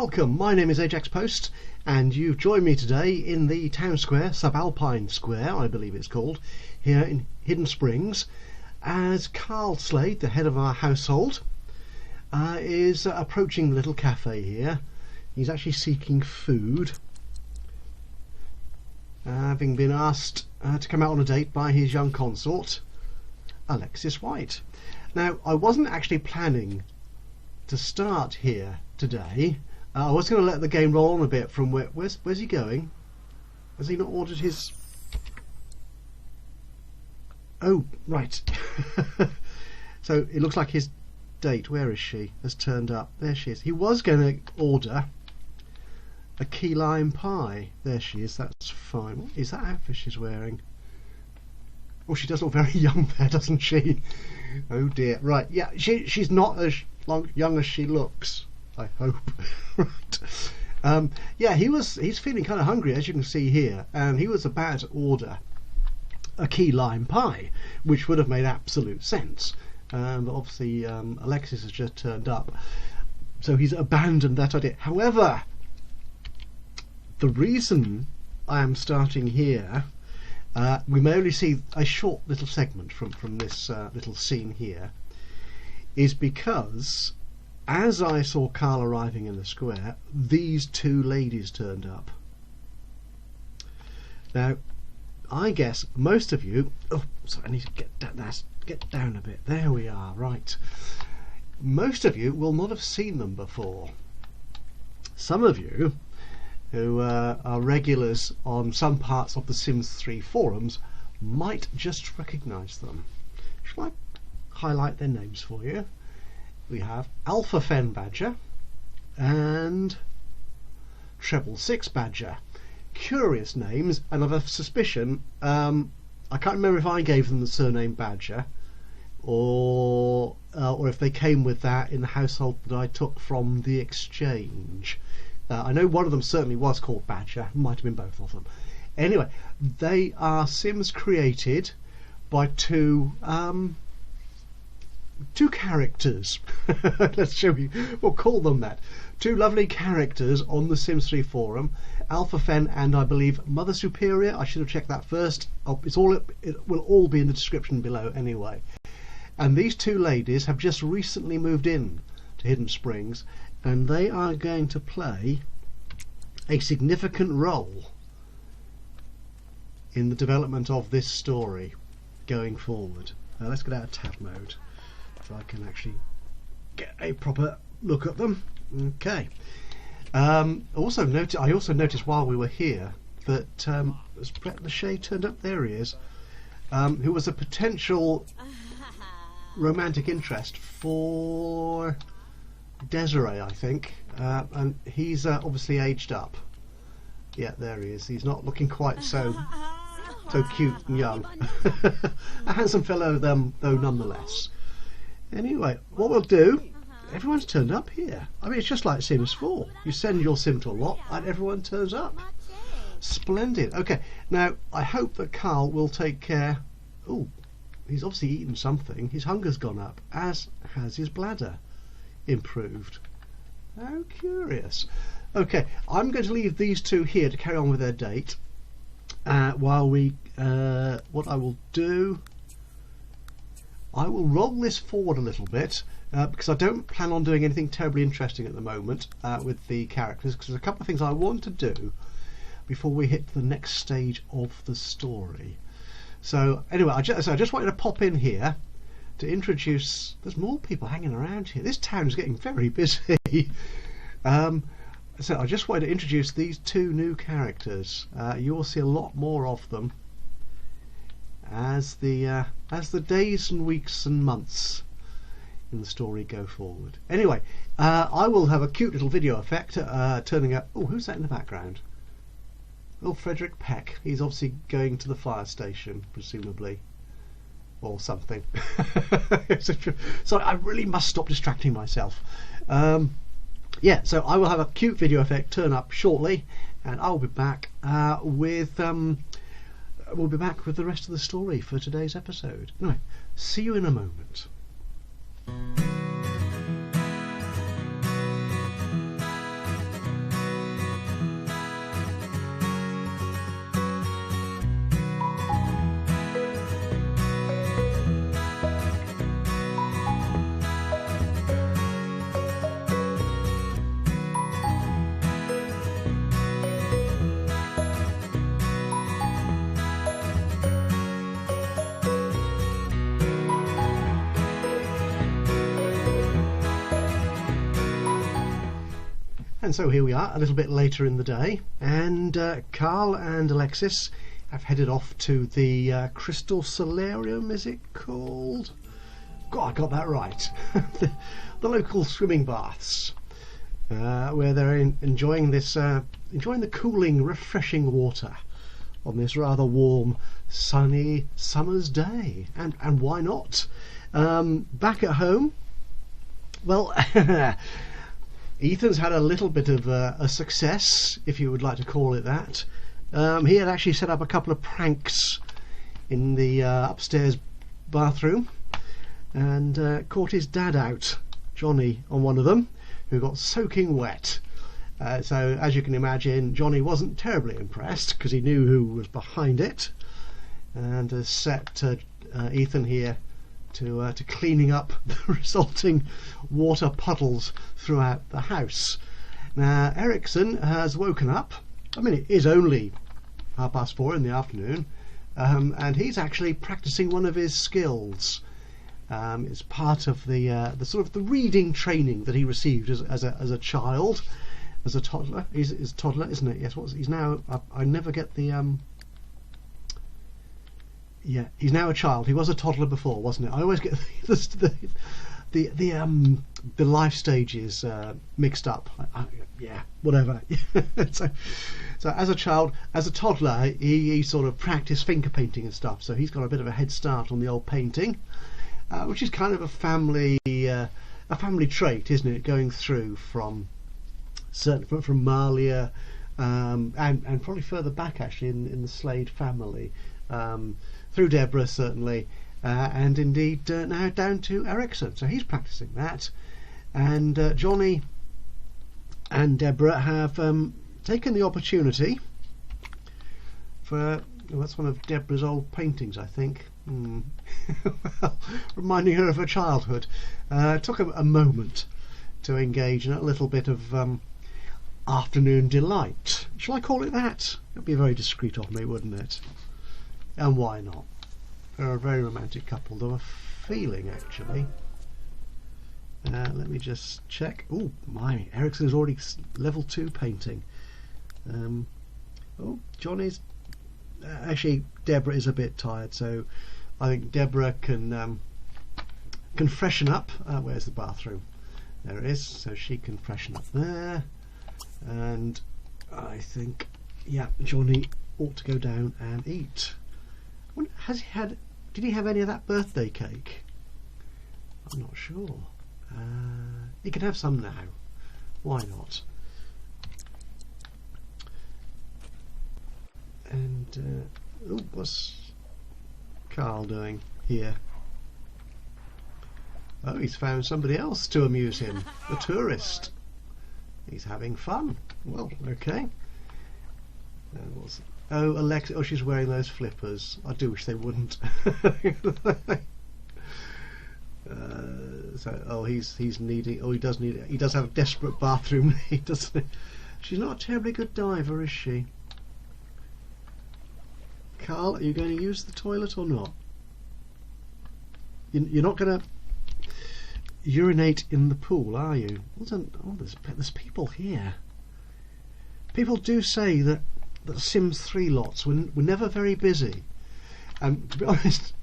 welcome. My name is Ajaxpost, and you've joined me today in the town square, Subalpine Square, I believe it's called, here in Hidden Springs, as Carl Slade, the head of our household, is approaching the little cafe here. He's actually seeking food, having been asked to come out on a date by his young consort, Alexis White. Now, I wasn't actually planning to start here today. I was going to let the game roll on a bit from where's he going? Has he not ordered his... Oh, right. So it looks like his date, where is she, has turned up. There she is. He was going to order a key lime pie. There she is, that's fine. What is that outfit she's wearing? Oh, she does look very young there, doesn't she? Oh dear. Right, yeah, she's not as young as she looks, I hope. Right. Yeah, he's feeling kind of hungry, as you can see here, and he was about to order a key lime pie, which would have made absolute sense. But obviously Alexis has just turned up, so he's abandoned that idea. However, the reason I am starting here, we may only see a short little segment from this little scene here, is because as I saw Carl arriving in the square, these two ladies turned up. Now, I guess most of you... Oh, sorry, I need to get down a bit. There we are, right. Most of you will not have seen them before. Some of you who are regulars on some parts of the Sims 3 forums might just recognise them. Shall I highlight their names for you? We have Alpha Fen Badger and Treble Six Badger. Curious names, and I've a suspicion, I can't remember if I gave them the surname Badger or if they came with that in the household that I took from the exchange. I know one of them certainly was called Badger, might have been both of them. Anyway, they are Sims created by two characters. We'll call them that. Two lovely characters on the Sims 3 forum, Alpha Fen and I believe Mother Superior. I should have checked that first. It will all be in the description below anyway. And these two ladies have just recently moved in to Hidden Springs, and they are going to play a significant role in the development of this story going forward. Let's get out of tab mode so I can actually get a proper look at them. Okay. I also noticed while we were here that as Brett Lachey turned up, there he is, who was a potential romantic interest for Desiree, I think, and he's obviously aged up. Yeah, there he is. He's not looking quite so cute and young. A handsome fellow, though nonetheless. Anyway, what we'll do, everyone's turned up here. I mean, it's just like Sims 4. You send your sim to a lot and everyone turns up. Splendid. Okay, now I hope that Carl will take care... Oh, he's obviously eaten something. His hunger's gone up, as has his bladder improved. How curious. Okay, I'm going to leave these two here to carry on with their date while we... what I will do... I will roll this forward a little bit because I don't plan on doing anything terribly interesting at the moment with the characters, because there's a couple of things I want to do before we hit the next stage of the story. So anyway, I just wanted to pop in here to introduce... There's more people hanging around here. This town is getting very busy. So I just wanted to introduce these two new characters. You will see a lot more of them as the days and weeks and months in the story go forward. Anyway, I will have a cute little video effect turning up... Oh, who's that in the background? Oh, Frederick Peck. He's obviously going to the fire station, presumably. Or something. Sorry, I really must stop distracting myself. Yeah, so I will have a cute video effect turn up shortly, and I'll be back with we'll be back with the rest of the story for today's episode. Anyway, see you in a moment. And so here we are, a little bit later in the day, and Carl and Alexis have headed off to the Crystal Solarium, is it called? God, I got that right. the local swimming baths, where they're enjoying the cooling, refreshing water on this rather warm, sunny summer's day. And why not? Back at home, well, Ethan's had a little bit of a success, if you would like to call it that. He had actually set up a couple of pranks in the upstairs bathroom and caught his dad out, Johnny, on one of them, who got soaking wet. So as you can imagine, Johnny wasn't terribly impressed because he knew who was behind it, and has set Ethan here to cleaning up the resulting water puddles throughout the house. Now Erikson has woken up. I mean, it is only 4:30 in the afternoon, and he's actually practicing one of his skills. It's part of the sort of the reading training that he received as a child, as a toddler. He's a toddler, isn't it? Yes. He's now? I never get the. Yeah, he's now a child. He was a toddler before, wasn't it? I always get the life stages mixed up. Yeah, whatever. so as a child, as a toddler, he sort of practiced finger painting and stuff. So he's got a bit of a head start on the old painting, which is kind of a family trait, isn't it? Going through from Malia, and probably further back actually in the Slade family. Through Deborah certainly, and indeed now down to Erikson. So he's practicing that, and Johnny and Deborah have taken the opportunity for, well, that's one of Deborah's old paintings, I think. Well, reminding her of her childhood. Took a moment to engage in a little bit of afternoon delight. Shall I call it that? It'd be very discreet of me, wouldn't it? And why not? They're a very romantic couple. They were feeling, actually. Let me just check. Oh my, Erikson is already level 2 painting. Oh, Johnny's actually, Deborah is a bit tired, so I think Deborah can freshen up. Where's the bathroom? There it is. So she can freshen up there, and I think, yeah, Johnny ought to go down and eat. Did he have any of that birthday cake? I'm not sure. He can have some now. Why not? And what's Carl doing here? Oh, he's found somebody else to amuse him. A tourist. He's having fun. Well, okay. Oh, Alexa! Oh, she's wearing those flippers. I do wish they wouldn't. He's needing. Oh, he does need it. He does have a desperate bathroom. He doesn't. She's not a terribly good diver, is she? Carl, are you going to use the toilet or not? You're not going to urinate in the pool, are you? Oh, there's people here. People do say that Sims 3 lots were never very busy, and to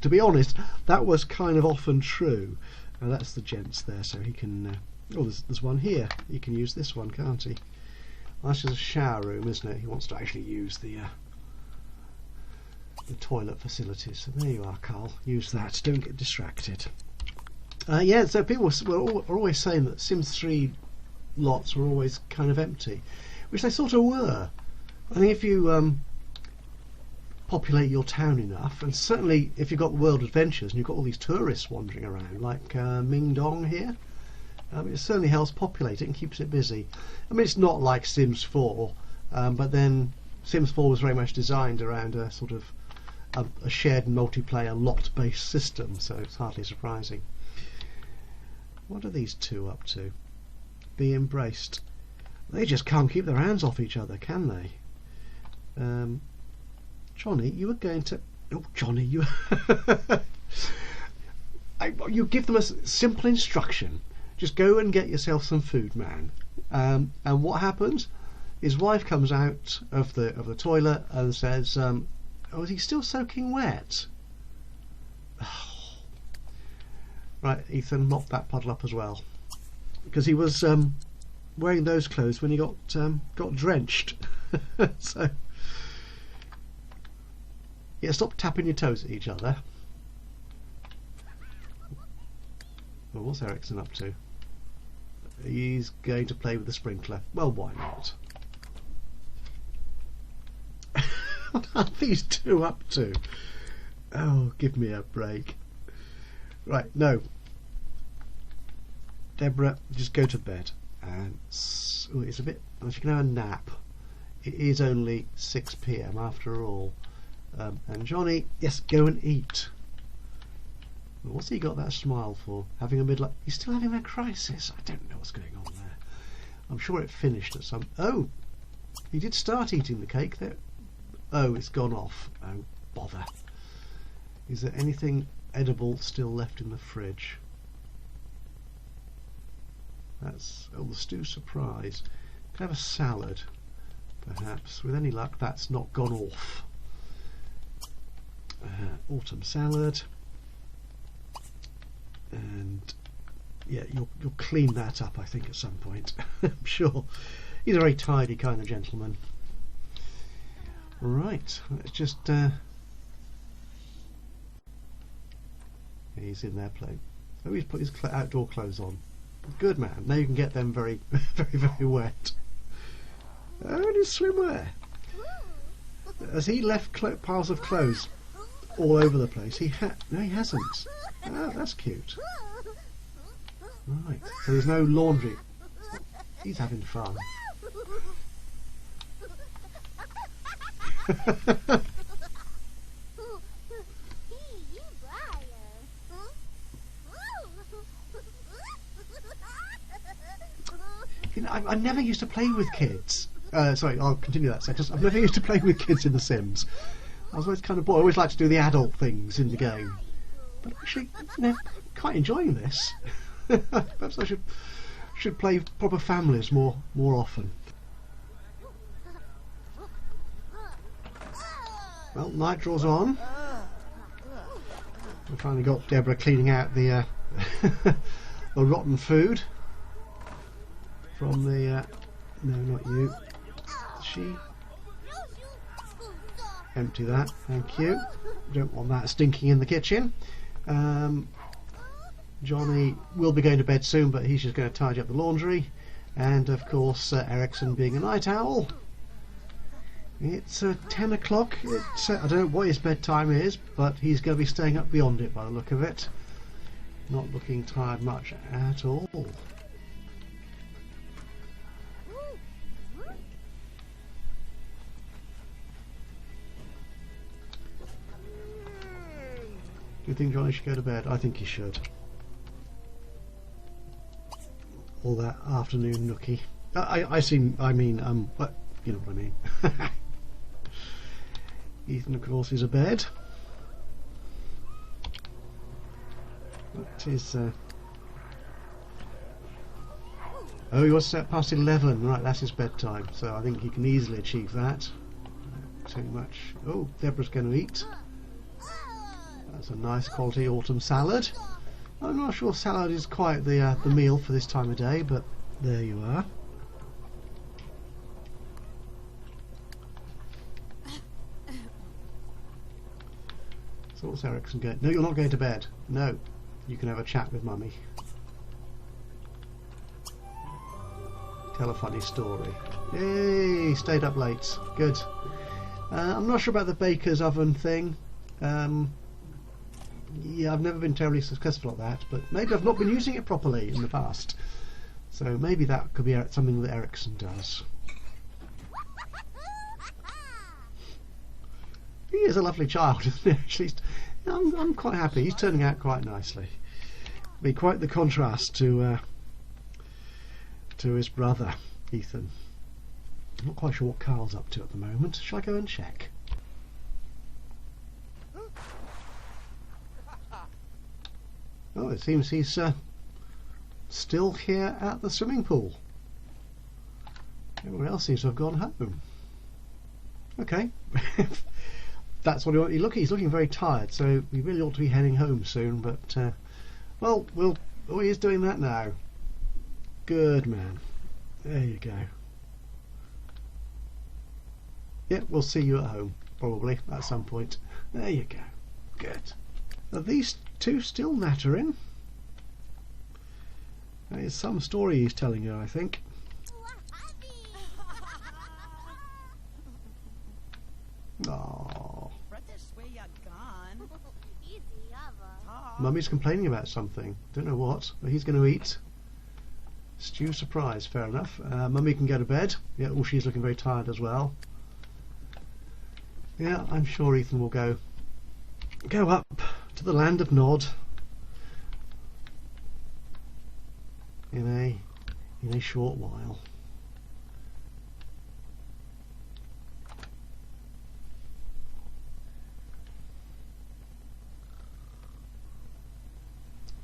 be honest, that was kind of often true. That's the gents there, so he can. Oh, there's one here. He can use this one, can't he? Well, that's just a shower room, isn't it? He wants to actually use the toilet facilities. So there you are, Carl. Use that. Don't get distracted. Yeah. So people were always saying that Sims 3 lots were always kind of empty, which they sort of were. I think if you populate your town enough, and certainly if you've got World Adventures and you've got all these tourists wandering around, like Ming Dong here, it certainly helps populate it and keeps it busy. I mean, it's not like Sims 4, but then Sims 4 was very much designed around a sort of a shared multiplayer lot-based system, so it's hardly surprising. What are these two up to? Be embraced. They just can't keep their hands off each other, can they? Johnny, you were going to... Oh, Johnny, you... you give them a simple instruction. Just go and get yourself some food, man. And what happens? His wife comes out of the toilet and says, "Oh, is he still soaking wet?" Right, Ethan, mop that puddle up as well, because he was wearing those clothes when he got drenched. So yeah, stop tapping your toes at each other. Well, what's Erikson up to? He's going to play with the sprinkler. Well, why not? What are these two up to? Oh, give me a break. Right, no. Deborah, just go to bed. And ooh, it's a bit... Well, she can have a nap. It is only 6 PM after all. And Johnny, yes, go and eat. Well, what's he got that smile for? Having a midlife... He's still having a crisis. I don't know what's going on there. I'm sure it finished at some... Oh! He did start eating the cake there. Oh, it's gone off. Oh, bother. Is there anything edible still left in the fridge? That's... Oh, the stew surprise. Can I have a salad? Perhaps. With any luck, that's not gone off. Autumn salad. And yeah, you'll clean that up, I think, at some point. I'm sure. He's a very tidy kind of gentleman. Right, let's just... he's in there playing. Oh, he's put his outdoor clothes on. Good man. Now you can get them very, very, very wet. Oh, and his swimwear. Has he left piles of clothes all over the place? No, he hasn't. Oh, that's cute. Right, so there's no laundry. He's having fun. You know, I never used to play with kids. Sorry, I'll continue that sentence. I've never used to play with kids in The Sims. I was always kind of bored. I always liked to do the adult things in the game. But actually, you know, quite enjoying this. Perhaps I should play proper families more often. Well, night draws on. We finally got Deborah cleaning out the the rotten food from the... no, not you. She... Empty that, thank you. Don't want that stinking in the kitchen. Johnny will be going to bed soon, but he's just going to tidy up the laundry. And of course, Erikson, being a night owl, it's 10 o'clock. I don't know what his bedtime is, but he's going to be staying up beyond it by the look of it. Not looking tired much at all. Do you think Johnny should go to bed? I think he should. All that afternoon nookie. I mean, but you know what I mean. Ethan, of course, is abed. What is... Oh, he was set past 11. Right, that's his bedtime. So I think he can easily achieve that. Too much. Oh, Deborah's going to eat. That's a nice quality autumn salad. I'm not sure salad is quite the meal for this time of day, but there you are. So what's Erikson going? No, you're not going to bed. No, you can have a chat with Mummy. Tell a funny story. Yay! Stayed up late. Good. I'm not sure about the baker's oven thing. Yeah, I've never been terribly successful at that, but maybe I've not been using it properly in the past. So maybe that could be something that Erikson does. He is a lovely child, isn't he? Actually, I'm quite happy. He's turning out quite nicely. Be quite the contrast to his brother, Ethan. I'm not quite sure what Carl's up to at the moment. Shall I go and check? Oh, it seems he's still here at the swimming pool. Everyone else seems to have gone home. Okay. That's what he's looking very tired, so we really ought to be heading home soon, but well, he is doing that now. Good man. There you go. Yeah, we'll see you at home, probably, at some point. There you go. Good. Are these two still nattering? That is some story he's telling her, I think. Oh. Mummy's complaining about something. Don't know what, but he's going to eat. Stew surprise, fair enough. Mummy can go to bed. Yeah, well, she's looking very tired as well. Yeah, I'm sure Ethan will go up to the land of Nod in a short while.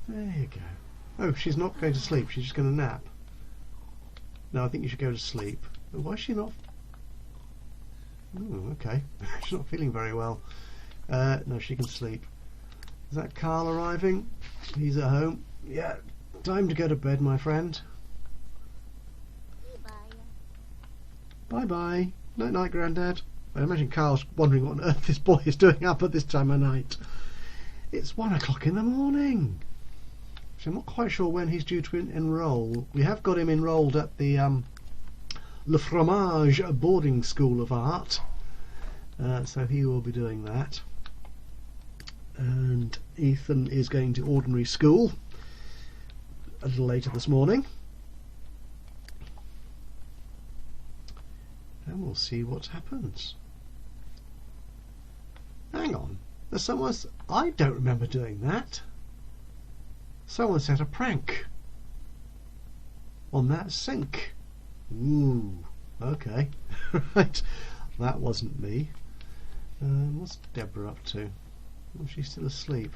There you go. Oh, she's not going to sleep, she's just going to nap. No, I think you should go to sleep. But why is she not? Oh, okay. She's not feeling very well. No, she can sleep. Is that Carl arriving? He's at home. Yeah, time to go to bed, my friend. Bye-bye. Night-night, Grandad. I imagine Carl's wondering what on earth this boy is doing up at this time of night. It's 1 o'clock in the morning. So I'm not quite sure when he's due to enrol. We have got him enrolled at the Le Fromage boarding school of art. So he will be doing that. And Ethan is going to ordinary school a little later this morning. And we'll see what happens. Hang on. There's someone... I don't remember doing that. Someone set a prank on that sink. Ooh, okay. Right, that wasn't me. What's Deborah up to? Oh, she's still asleep.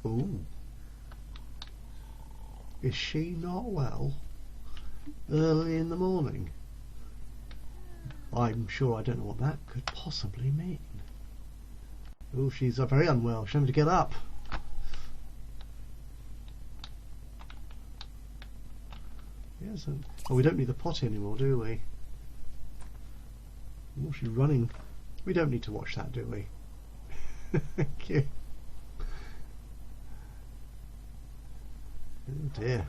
Ooh. Is she not well? Early in the morning? I'm sure I don't know what that could possibly mean. Oh, she's very unwell. She's having to get up. Yes, oh, we don't need the potty anymore, do we? Oh, she's running. We don't need to watch that, do we? Thank you. Oh dear.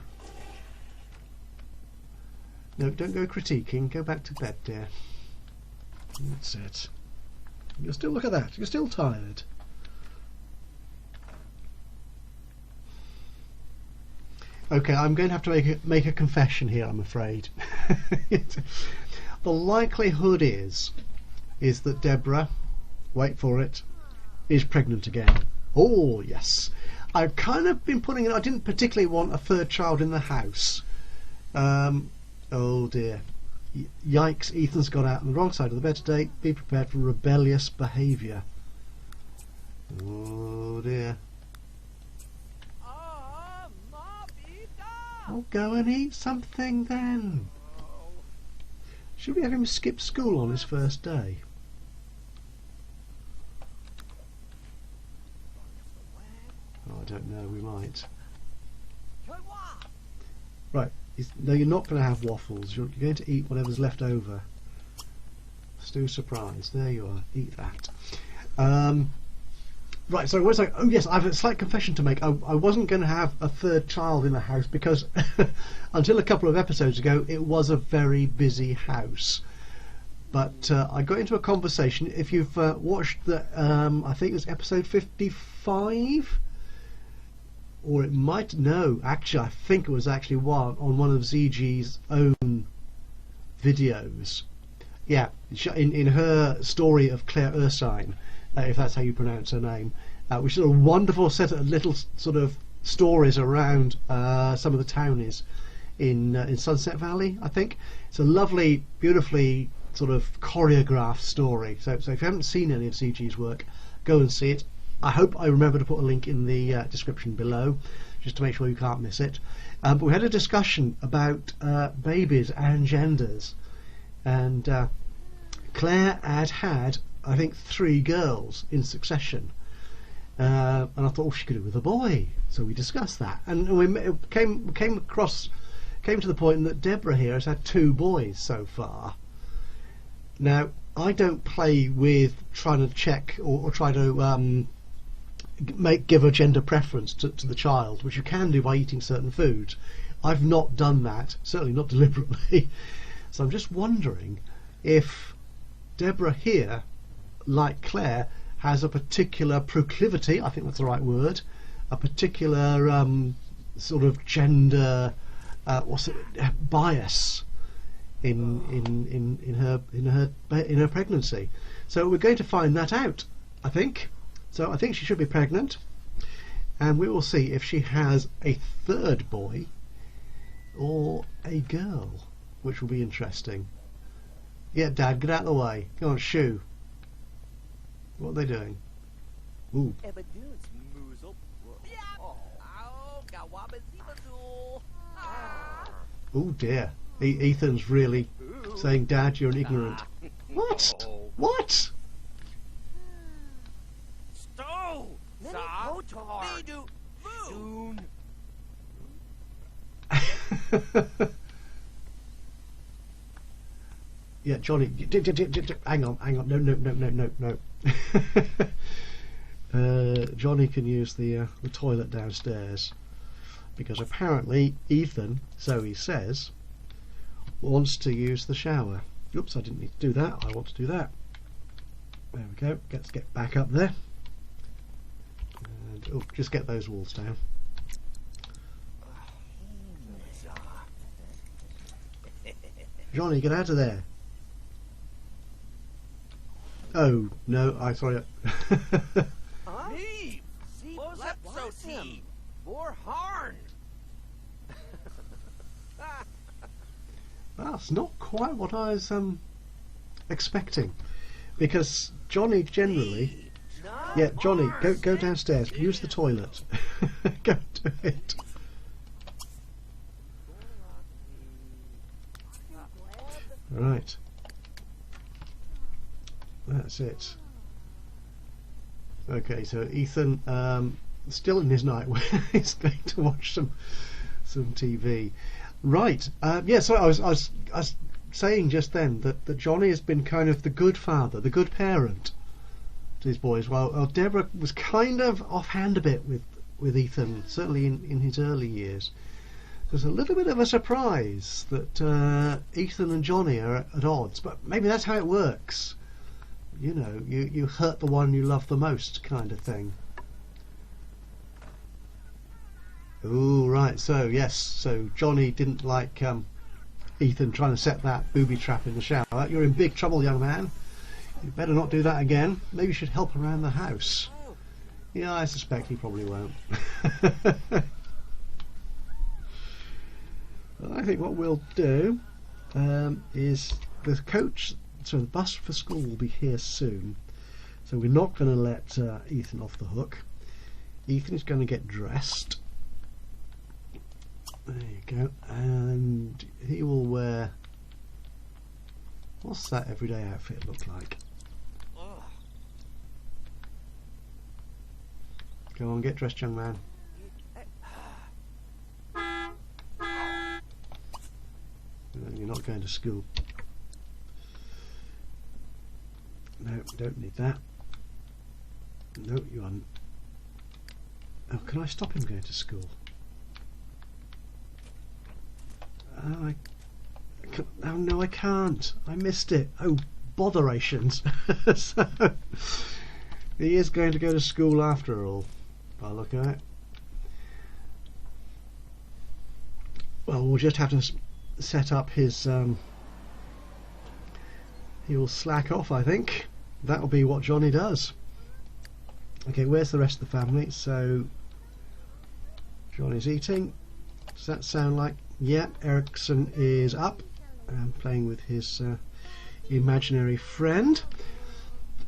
No, don't go critiquing. Go back to bed, dear. That's it. You're still, look at that. You're still tired. Okay, I'm going to have to make a confession here, I'm afraid. The likelihood is that Deborah, wait for it, is pregnant again. Oh, yes. I've kind of been putting it, I didn't particularly want a third child in the house. Oh dear. Yikes, Ethan's got out on the wrong side of the bed today. Be prepared for rebellious behaviour. Oh dear. Oh, go and eat something then. Should we have him skip school on his first day? Oh, I don't know, we might. Right, no, you're not going to have waffles. You're going to eat whatever's left over. Stew surprise. There you are. Eat that. Right, so what's like? Oh yes, I have a slight confession to make. I wasn't going to have a third child in the house because until a couple of episodes ago it was a very busy house. But I got into a conversation. If you've watched the, I think it was episode 55, or it might actually I think it was actually one of ZG's own videos. Yeah, in her story of Claire Ursine. If that's how you pronounce her name, which is a wonderful set of little sort of stories around some of the townies in Sunset Valley, I think. It's a lovely, beautifully sort of choreographed story. So if you haven't seen any of CG's work, go and see it. I hope I remember to put a link in the description below. just to make sure you can't miss it. But we had a discussion about babies and genders, and Claire had I think 3 girls in succession, and I thought, she could do with a boy. So we discussed that, and we came to the point that Deborah here has had 2 boys so far. Now, I don't play with trying to check or try to give a gender preference to the child, which you can do by eating certain foods. I've not done that, certainly not deliberately. So I'm just wondering if Deborah here, like Claire, has a particular proclivity, I think that's the right word, a particular sort of gender bias in her pregnancy. So we're going to find that out, I think. So I think she should be pregnant, and we will see if she has a 3rd boy or a girl, which will be interesting. Yeah, Dad, get out of the way. Go on, shoo. What are they doing? Ooh. Oh dear. Ethan's really saying, Dad, you're an ignorant. What? What? Yeah, Johnny, hang on, no. Johnny can use the toilet downstairs, because apparently Ethan, so he says, wants to use the shower. Oops, I didn't need to do that. I want to do that. There we go. Let's get back up there. And just get those walls down. Johnny, get out of there. Oh no, sorry. That's not quite what I was expecting, because Johnny generally. Yeah, Johnny, go downstairs. Use the toilet. Go do it. Right. That's it. Okay, so Ethan still in his nightwear. He's going to watch some TV. Right. Yeah. So I was saying just then that Johnny has been kind of the good father, the good parent to his boys. Well, Deborah was kind of offhand a bit with Ethan, certainly in his early years. It was a little bit of a surprise that Ethan and Johnny are at odds, but maybe that's how it works. You know, you hurt the one you love the most, kind of thing. Oh, right. So yes, so Johnny didn't like Ethan trying to set that booby trap in the shower. You're in big trouble, young man. You better not do that again. Maybe you should help around the house. Yeah, I suspect he probably won't. I think what we'll do is the coach, so the bus for school will be here soon. So we're not going to let Ethan off the hook. Ethan is going to get dressed. There you go. And he will wear... What's that everyday outfit look like? Go on, get dressed, young man. You're not going to school. No, don't need that. No, you aren't. Oh, can I stop him going to school? Oh no, I can't. I missed it. Oh, botherations. So, he is going to go to school after all, by look at it. Well, we'll just have to set up his... he'll slack off, I think. That'll be what Johnny does. Okay, where's the rest of the family? So, Johnny's eating. Does that sound like... Yeah, Erikson is up and playing with his imaginary friend.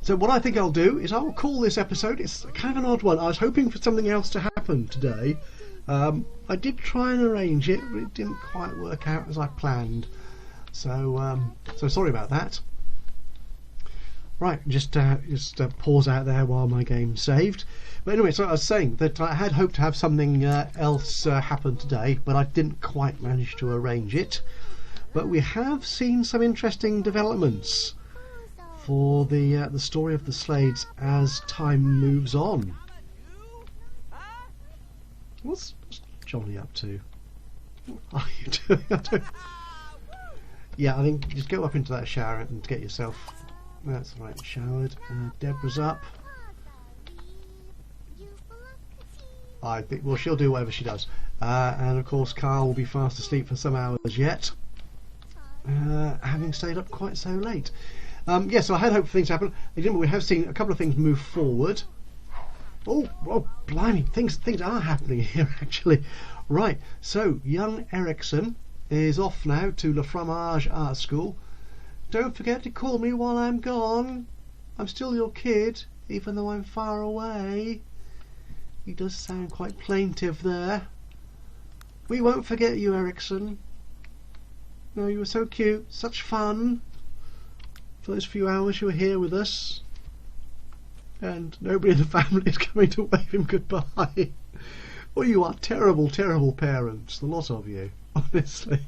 So what I think I'll do is I'll call this episode, it's kind of an odd one. I was hoping for something else to happen today, I did try and arrange it, but it didn't quite work out as I planned. So sorry about that. Right, just pause out there while my game's saved. But anyway, so I was saying that I had hoped to have something else happen today, but I didn't quite manage to arrange it. But we have seen some interesting developments for the story of the Slades as time moves on. What's Johnny up to? What are you doing? Yeah, I think just go up into that shower and get yourself. That's right, showered. Deborah's up. I think, well, she'll do whatever she does. And of course, Carl will be fast asleep for some hours yet, having stayed up quite so late. Yeah, so I had hoped for things to happen. We have seen a couple of things move forward. Oh, blimey, things are happening here actually. Right, so young Erikson is off now to Le Fromage Art School. Don't forget to call me while I'm gone. I'm still your kid, even though I'm far away. He does sound quite plaintive there. We won't forget you, Erikson. No, you were so cute, such fun. For those few hours you were here with us. And nobody in the family is coming to wave him goodbye. Well, you are terrible, terrible parents, the lot of you, honestly.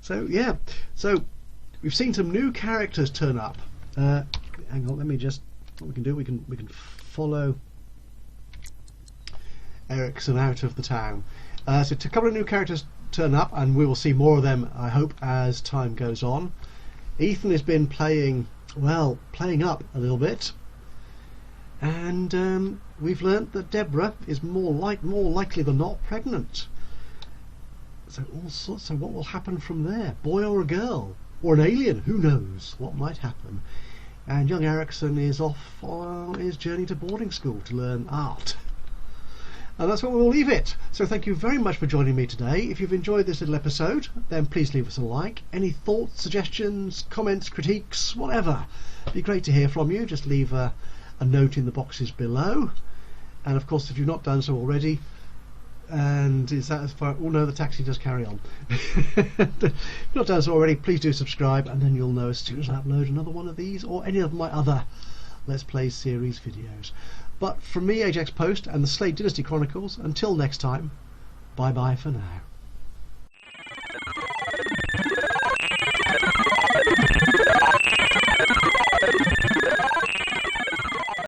So, yeah. So, we've seen some new characters turn up. Hang on, let me just... What we can do, we can follow Erikson out of the town. So, a couple of new characters turn up, and we will see more of them, I hope, as time goes on. Ethan has been playing up a little bit. And we've learnt that Deborah is more likely than not pregnant. So so what will happen from there? Boy or a girl? Or an alien? Who knows what might happen? And young Erikson is off on his journey to boarding school to learn art. And that's where we'll leave it. So thank you very much for joining me today. If you've enjoyed this little episode, then please leave us a like. Any thoughts, suggestions, comments, critiques, whatever. It'd be great to hear from you. Just leave a note in the boxes below. And of course, if you've not done so already, and is that as far? Oh no, the taxi does carry on. If you've not done so already, please do subscribe, and then you'll know as soon as I upload another one of these or any of my other Let's Play series videos. But from me, Ajaxpost, and the Slade Dynasty Chronicles, until next time, bye bye for now.